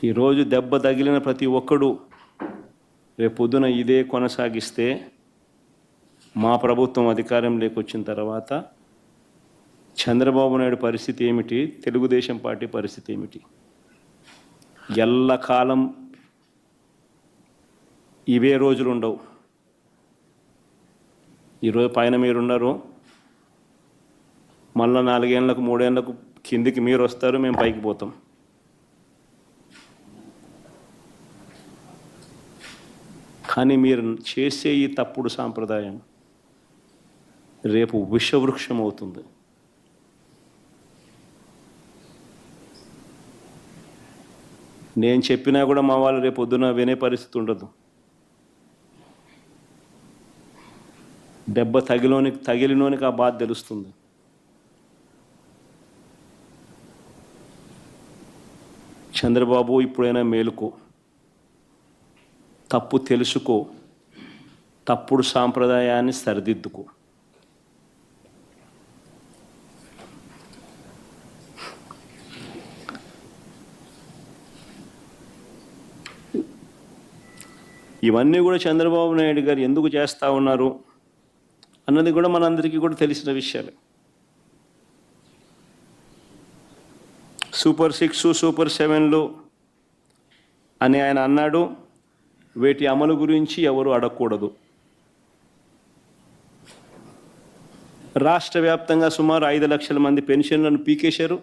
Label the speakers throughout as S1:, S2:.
S1: ఈరోజు దెబ్బ తగిలిన ప్రతి ఒక్కడు రేపొద్దున ఇదే కొనసాగిస్తే మా ప్రభుత్వం అధికారంలోకి వచ్చిన తర్వాత చంద్రబాబు నాయుడు పరిస్థితి ఏమిటి, తెలుగుదేశం పార్టీ పరిస్థితి ఏమిటి? ఎల్లకాలం ఇవే రోజులు ఉండవు. ఈరోజు పైన మీరున్నారు, మళ్ళీ 4 ఏళ్ళకు 3 ఏళ్ళకు కిందికి మీరు వస్తారు, మేము పైకి పోతాం. కానీ మీరు చేసే ఈ తప్పుడు సాంప్రదాయం రేపు విషవృక్షం అవుతుంది. నేను చెప్పినా కూడా మా వాళ్ళు రేపు పొద్దున వినే పరిస్థితి ఉండదు. దెబ్బ తగిలినోనికి ఆ బాధ తెలుస్తుంది. చంద్రబాబు ఇప్పుడైనా మేలుకో, తప్పు తెలుసుకో, తప్పుడు సాంప్రదాయాన్ని సరిదిద్దుకో. ఇవన్నీ కూడా చంద్రబాబు నాయుడు గారు ఎందుకు చేస్తూ ఉన్నారు అన్నది కూడా మనందరికీ కూడా తెలిసిన విషయాలే. సూపర్ 6, సూపర్ 7లు అని ఆయన అన్నాడు. వీటి అమలు గురించి ఎవరు అడగకూడదు. రాష్ట్ర వ్యాప్తంగా సుమారు 5 లక్షల మంది పెన్షన్లను పీకేశారు.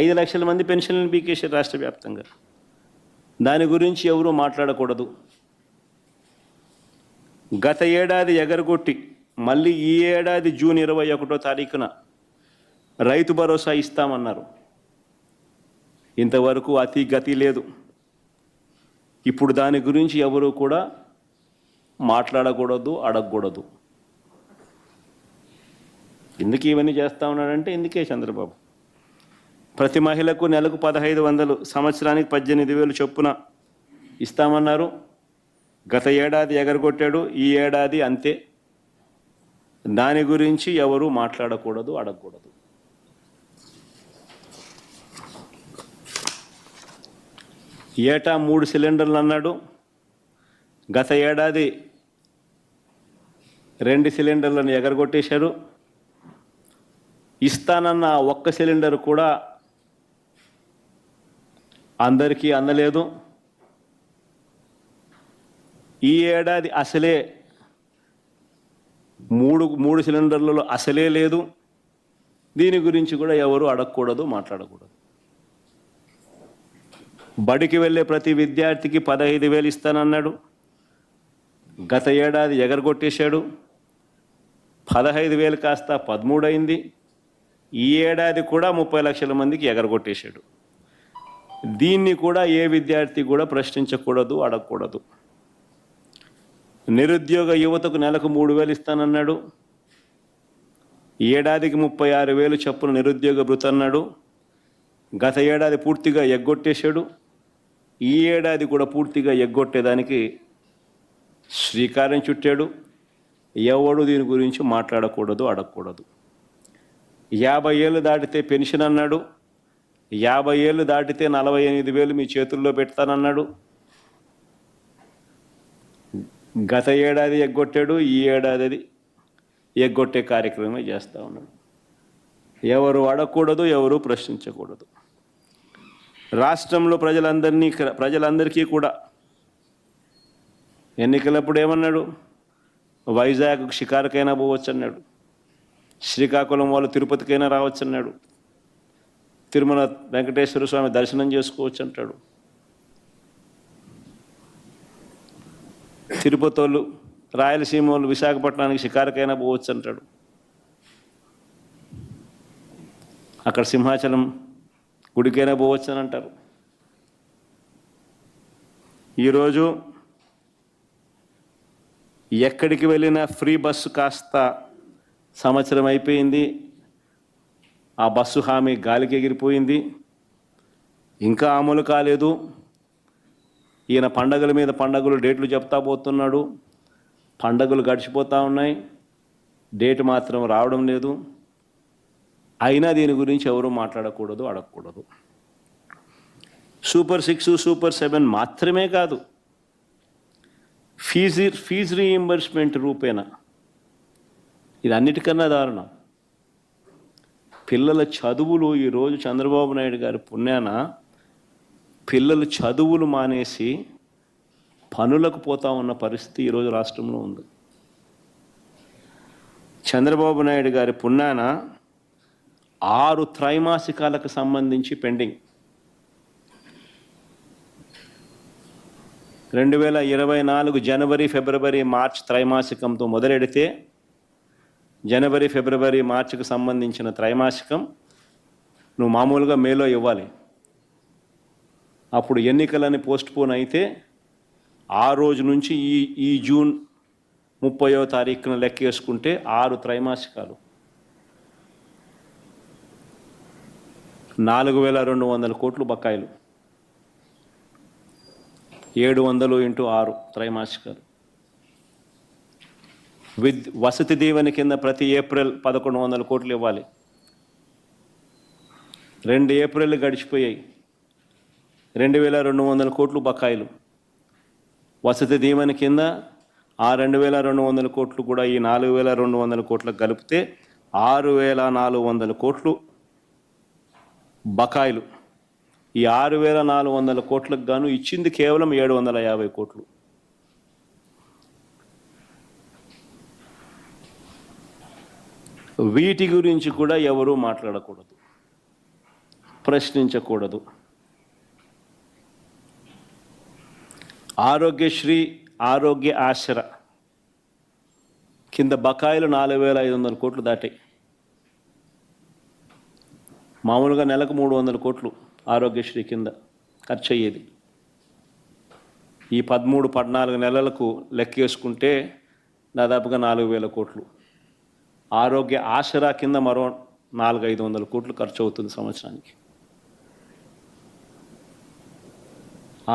S1: 5 లక్షల మంది పెన్షన్లను పీకేశారు రాష్ట్ర వ్యాప్తంగా. దాని గురించి ఎవరు మాట్లాడకూడదు. గత ఏడాది ఎగరగొట్టి మళ్ళీ ఈ ఏడాది జూన్ 21వ తారీఖున రైతు భరోసా ఇస్తామన్నారు. ఇంతవరకు అతి గతి లేదు. ఇప్పుడు దాని గురించి ఎవరు కూడా మాట్లాడకూడదు, అడగకూడదు. ఎందుకు ఇవన్నీ చేస్తూ ఉన్నాడంటే ఇందుకే చంద్రబాబు. ప్రతి మహిళకు నెలకు 1500, సంవత్సరానికి 18,000 చొప్పున ఇస్తామన్నారు. గత ఏడాది ఎగరగొట్టాడు, ఈ ఏడాది అంతే. దాని గురించి ఎవరు మాట్లాడకూడదు, అడగకూడదు. ఏటా 3 సిలిండర్లు అన్నాడు. గత ఏడాది 2 సిలిండర్లను ఎగరగొట్టేశారు. ఇస్తానన్న 1 సిలిండర్ కూడా అందరికీ అందలేదు. ఈ ఏడాది అసలే 3 సిలిండర్లలో అసలే లేదు. దీని గురించి కూడా ఎవరు అడగకూడదు, మాట్లాడకూడదు. బడికి వెళ్ళే ప్రతి విద్యార్థికి 15,000 ఇస్తానన్నాడు. గత ఏడాది ఎగరగొట్టేశాడు. 15,000 కాస్త 13 అయింది. ఈ ఏడాది కూడా 30 లక్షల మందికి ఎగరగొట్టేశాడు. దీన్ని కూడా ఏ విద్యార్థి కూడా ప్రశ్నించకూడదు, అడగకూడదు. నిరుద్యోగ యువతకు నెలకు 3,000 ఇస్తానన్నాడు. ఏడాదికి 36,000 చొప్పున నిరుద్యోగ భృతి అన్నాడు. గత ఏడాది పూర్తిగా ఎగ్గొట్టేశాడు. ఈ ఏడాది కూడా పూర్తిగా ఎగ్గొట్టేదానికి శ్రీకారం చుట్టాడు. ఎవడు దీని గురించి మాట్లాడకూడదు, అడగకూడదు. 50 ఏళ్ళు దాటితే పెన్షన్ అన్నాడు. 50 ఏళ్ళు దాటితే 48,000 మీ చేతుల్లో పెడతానన్నాడు. గత ఏడాది ఎగ్గొట్టాడు, ఈ ఏడాది ఎగ్గొట్టే కార్యక్రమమే చేస్తూ ఉన్నాడు. ఎవరు అడగకూడదు, ఎవరు ప్రశ్నించకూడదు. రాష్ట్రంలో ప్రజలందరికీ కూడా ఎన్నికలప్పుడు ఏమన్నాడు? వైజాగ్ షికారుకైనా పోవచ్చు అన్నాడు. శ్రీకాకుళం వాళ్ళు తిరుపతికైనా రావచ్చు అన్నాడు. తిరుమల వెంకటేశ్వర స్వామి దర్శనం చేసుకోవచ్చు అంటాడు. తిరుపతి వాళ్ళు, రాయలసీమ వాళ్ళు విశాఖపట్నానికి షికారుకైనా పోవచ్చు అంటాడు. అక్కడ సింహాచలం గుడికైనా పోవచ్చు అని అంటారు. ఈరోజు ఎక్కడికి వెళ్ళినా ఫ్రీ బస్సు కాస్త సంవత్సరం అయిపోయింది. ఆ బస్సు హామీ గాలికి ఎగిరిపోయింది, ఇంకా అమలు కాలేదు. ఈయన పండగల మీద పండగలు డేట్లు చెప్తా పోతున్నాడు. పండగలు గడిచిపోతూ ఉన్నాయి, డేట్ మాత్రం రావడం లేదు. అయినా దీని గురించి ఎవరు మాట్లాడకూడదు, అడగకూడదు. సూపర్ 6, సూపర్ 7 మాత్రమే కాదు, ఫీజు రీయింబర్స్మెంట్ రూపేణా. ఇది అన్నిటికన్నా దారుణం. పిల్లల చదువులు ఈరోజు చంద్రబాబు నాయుడు గారి పుణ్యాన పిల్లలు చదువులు మానేసి పనులకు పోతా ఉన్న పరిస్థితి ఈరోజు రాష్ట్రంలో ఉంది. చంద్రబాబు నాయుడు గారి పుణ్యాన 6 త్రైమాసికాలకు సంబంధించి పెండింగ్. 2024 జనవరి, ఫిబ్రవరి, మార్చ్ త్రైమాసికంతో మొదలెడితే జనవరి, ఫిబ్రవరి, మార్చికి సంబంధించిన త్రైమాసికం నువ్వు మామూలుగా మేలో ఇవ్వాలి. అప్పుడు ఎన్నికలని పోస్ట్పోన్ అయితే ఆ రోజు నుంచి ఈ జూన్ 30వ తారీఖున లెక్కేసుకుంటే 6 త్రైమాసికాలు, 4,200 కోట్లు బకాయిలు, 700 × 6 త్రైమాసికాలు. వసతి దీవెన కింద ప్రతి ఏప్రిల్ 1,100 కోట్లు ఇవ్వాలి. 2 ఏప్రిల్ గడిచిపోయాయి, 2,200 కోట్లు బకాయిలు. వసతి దీవెన కింద ఆ 2,200 కోట్లు కూడా ఈ 4,200 కోట్లకు కలిపితే 6,400 కోట్లు బకాయిలు. ఈ 6,400 కోట్లకు గాను ఇచ్చింది కేవలం 750 కోట్లు. వీటి గురించి కూడా ఎవరూ మాట్లాడకూడదు, ప్రశ్నించకూడదు. ఆరోగ్యశ్రీ, ఆరోగ్య ఆసరా కింద బకాయిలు 4,500 కోట్లు దాటాయి. మామూలుగా నెలకు 300 కోట్లు ఆరోగ్యశ్రీ కింద ఖర్చు అయ్యేది. ఈ 13-14 నెలలకు లెక్కేసుకుంటే దాదాపుగా 4,000 కోట్లు. ఆరోగ్య ఆసరా కింద మరో 400-500 కోట్లు ఖర్చు అవుతుంది సంవత్సరానికి.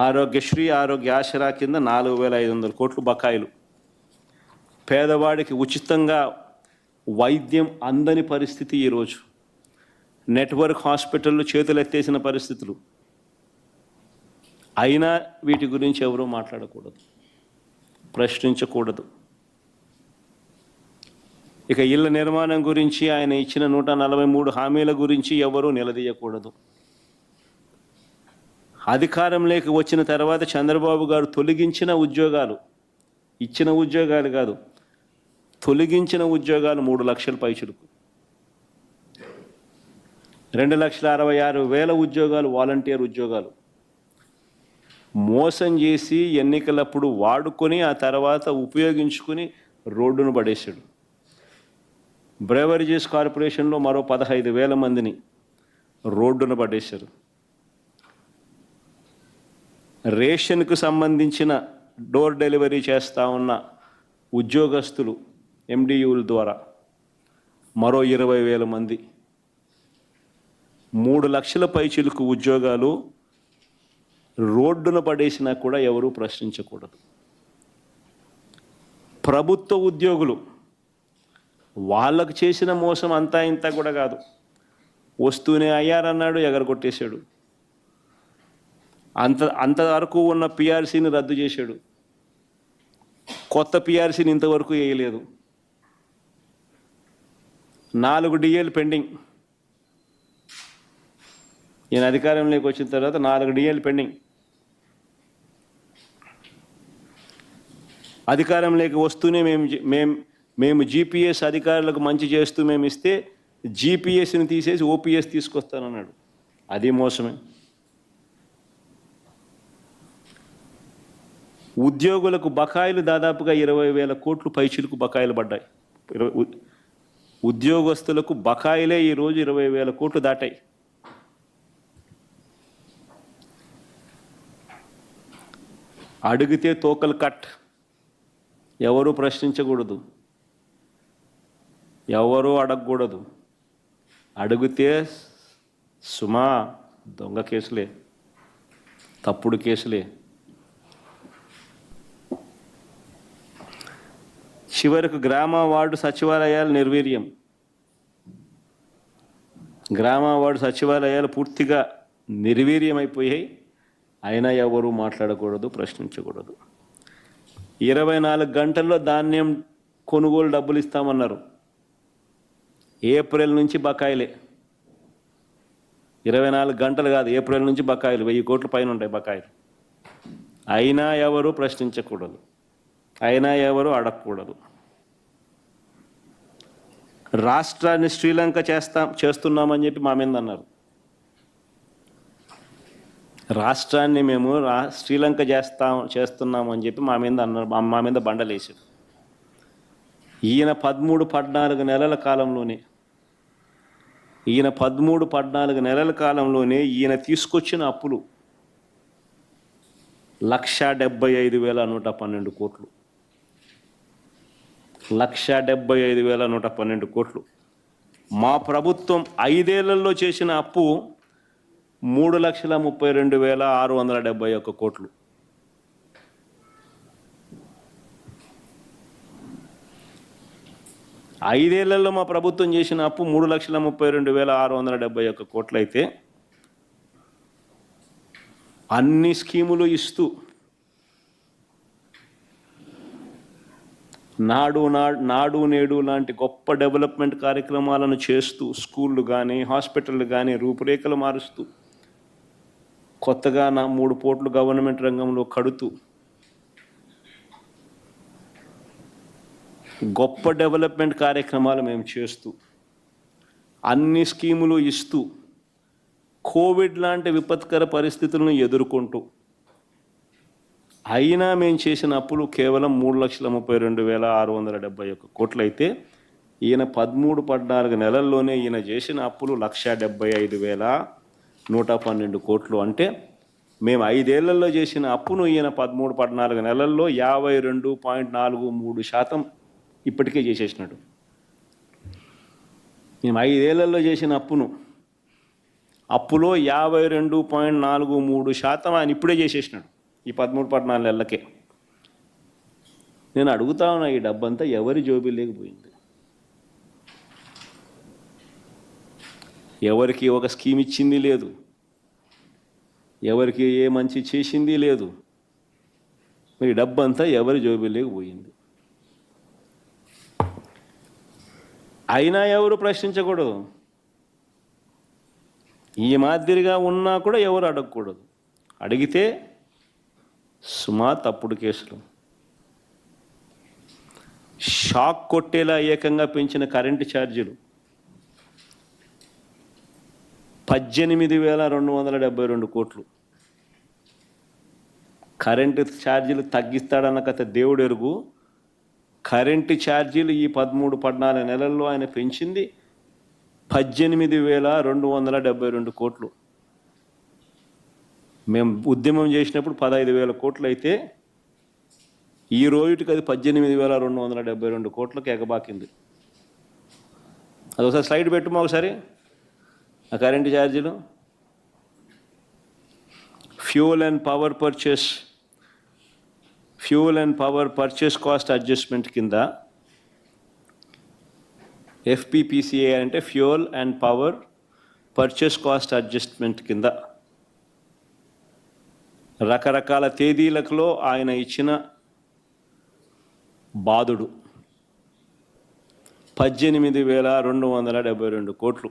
S1: ఆరోగ్యశ్రీ, ఆరోగ్య ఆసరా కింద 4,500 కోట్లు బకాయిలు. పేదవాడికి ఉచితంగా వైద్యం అందని పరిస్థితి ఈరోజు. నెట్వర్క్ హాస్పిటళ్ళు చేతులెత్తేసిన పరిస్థితులు. అయినా వీటి గురించి ఎవరూ మాట్లాడకూడదు, ప్రశ్నించకూడదు. ఇక ఇళ్ల నిర్మాణం గురించి ఆయన ఇచ్చిన 143 హామీల గురించి ఎవరూ నిలదీయకూడదు. అధికారంలోకి వచ్చిన తర్వాత చంద్రబాబు గారు తొలగించిన ఉద్యోగాలు, ఇచ్చిన ఉద్యోగాలు కాదు, తొలగించిన ఉద్యోగాలు 3 లక్షల పైచులకు. 2,66,000 ఉద్యోగాలు వాలంటీర్ ఉద్యోగాలు మోసం చేసి ఎన్నికలప్పుడు వాడుకొని ఆ తర్వాత ఉపయోగించుకొని రోడ్డును పడేశాడు. బ్రేవరేజెస్ కార్పొరేషన్లో మరో 15,000 మందిని రోడ్డును పడేశారు. రేషన్కు సంబంధించిన డోర్ డెలివరీ చేస్తూ ఉన్న ఉద్యోగస్తులు ఎండియూల ద్వారా మరో 20,000 మంది. 3 లక్షల పైచిలుకు ఉద్యోగాలు రోడ్డున పడేసినా కూడా ఎవరూ ప్రశ్నించకూడదు. ప్రభుత్వ ఉద్యోగులు, వాళ్ళకు చేసిన మోసం అంతా ఇంత కూడా కాదు. వస్తూనే అయ్యారన్నాడు, ఎగరగొట్టేశాడు. అంతవరకు ఉన్న పిఆర్సీని రద్దు చేశాడు. కొత్త పిఆర్సీని ఇంతవరకు వేయలేదు. 4 డిఏలు పెండింగ్. ఈయన అధికారంలోకి వచ్చిన తర్వాత 4 డిఏలు పెండింగ్. అధికారంలోకి వస్తూనే మేము జీపీఎస్ అధికారులకు మంచి చేస్తూ మేము ఇస్తే జీపీఎస్ని తీసేసి ఓపీఎస్ తీసుకొస్తానన్నాడు. అది మోసమే. ఉద్యోగులకు బకాయిలు దాదాపుగా 20,000 కోట్లు పైచిలకు బకాయిలు పడ్డాయి. ఉద్యోగస్తులకు బకాయిలే ఈరోజు 20,000 కోట్లు దాటాయి. అడిగితే తోకలు కట్. ఎవరు ప్రశ్నించకూడదు, ఎవరు అడగకూడదు. అడిగితే సుమా దొంగ కేసులే, తప్పుడు కేసులే. చివరకు గ్రామ వార్డు సచివాలయాలు నిర్వీర్యం. గ్రామ వార్డు సచివాలయాలు పూర్తిగా నిర్వీర్యమైపోయాయి. అయినా ఎవరు మాట్లాడకూడదు, ప్రశ్నించకూడదు. 24 గంటల్లో ధాన్యం కొనుగోలు డబ్బులు ఇస్తామన్నారు. ఏప్రిల్ నుంచి బకాయిలే. 24 గంటలు కాదు, ఏప్రిల్ నుంచి బకాయిలు 1000 కోట్ల పైన ఉంటాయి బకాయిలు. అయినా ఎవరు ప్రశ్నించకూడదు, అయినా ఎవరు అడగకూడదు. రాష్ట్రాన్ని శ్రీలంక చేస్తున్నామని చెప్పి మా మీద అన్నారు. రాష్ట్రాన్ని మేము శ్రీలంక చేస్తున్నాము అని చెప్పి మా మీద అన్నారు, మా మీద బండలేసారు. ఈయన 13-14 నెలల కాలంలోనే ఈయన తీసుకొచ్చిన అప్పులు 1,75,112 కోట్లు. 1,75,112 కోట్లు. మా ప్రభుత్వం 5 ఏళ్లలో చేసిన అప్పు 3,32,671 కోట్లు. ఐదేళ్లలో మా ప్రభుత్వం చేసిన అప్పు 3,32,671 కోట్లు అయితే, అన్ని స్కీములు ఇస్తూ నాడు నేడు లాంటి గొప్ప డెవలప్మెంట్ కార్యక్రమాలను చేస్తూ, స్కూళ్ళు కానీ హాస్పిటళ్ళు కానీ రూపురేఖలు మారుస్తూ, కొత్తగా 3 పోర్టులు గవర్నమెంట్ రంగంలో కడుతూ, గొప్ప డెవలప్మెంట్ కార్యక్రమాలు మేము చేస్తూ, అన్ని స్కీములు ఇస్తూ, కోవిడ్ లాంటి విపత్కర పరిస్థితులను ఎదుర్కొంటూ, అయినా మేము చేసిన అప్పులు కేవలం 3,32,671 కోట్లు అయితే, ఈయన 13-14 నెలల్లోనే ఈయన చేసిన అప్పులు 1,75,112 కోట్లు. అంటే మేము 5 ఏళ్లలో చేసిన అప్పును ఈయన 13-14 నెలల్లో 52.43% ఇప్పటికే చేసేసినాడు. మేము 5 ఏళ్లలో చేసిన అప్పులో 52.43% ఆయన ఇప్పుడే చేసేసినాడు ఈ 13-14 నెలలకే. నేను అడుగుతా ఉన్నా, ఈ డబ్బంతా ఎవరి జోబీలేకపోయింది? ఎవరికి ఒక స్కీమ్ ఇచ్చింది లేదు, ఎవరికి ఏ మంచి చేసింది లేదు. మరి డబ్బంతా ఎవరి జోబీలేకపోయింది? అయినా ఎవరు ప్రశ్నించకూడదు, ఈ మాదిరిగా ఉన్నా కూడా ఎవరు అడగకూడదు. అడిగితే సుమా తప్పుడు కేసులు. షాక్ కొట్టేలా ఏకంగా పెంచిన కరెంటు ఛార్జీలు 18,272 కోట్లు. కరెంటు ఛార్జీలు తగ్గిస్తాడన్న కథ దేవుడు ఎరుగు. కరెంటు ఛార్జీలు ఈ 13-14 నెలల్లో ఆయన పెంచింది 18,272 కోట్లు. మేము ఉద్యమం చేసినప్పుడు 15,000 కోట్లు అయితే, ఈ రోజుకి అది 18,272 కోట్లకు ఎగబాకింది. అదొకసారి స్లైడ్ పెట్టుమా ఒకసారి ఆ కరెంటు ఛార్జీలు. Fuel and power purchase cost adjustment కింద FPPCA అంటే fuel and power purchase cost adjustment కింద రకరకాల తేదీలలో ఆయన ఇచ్చిన బాదుడు 18,272 కోట్లు.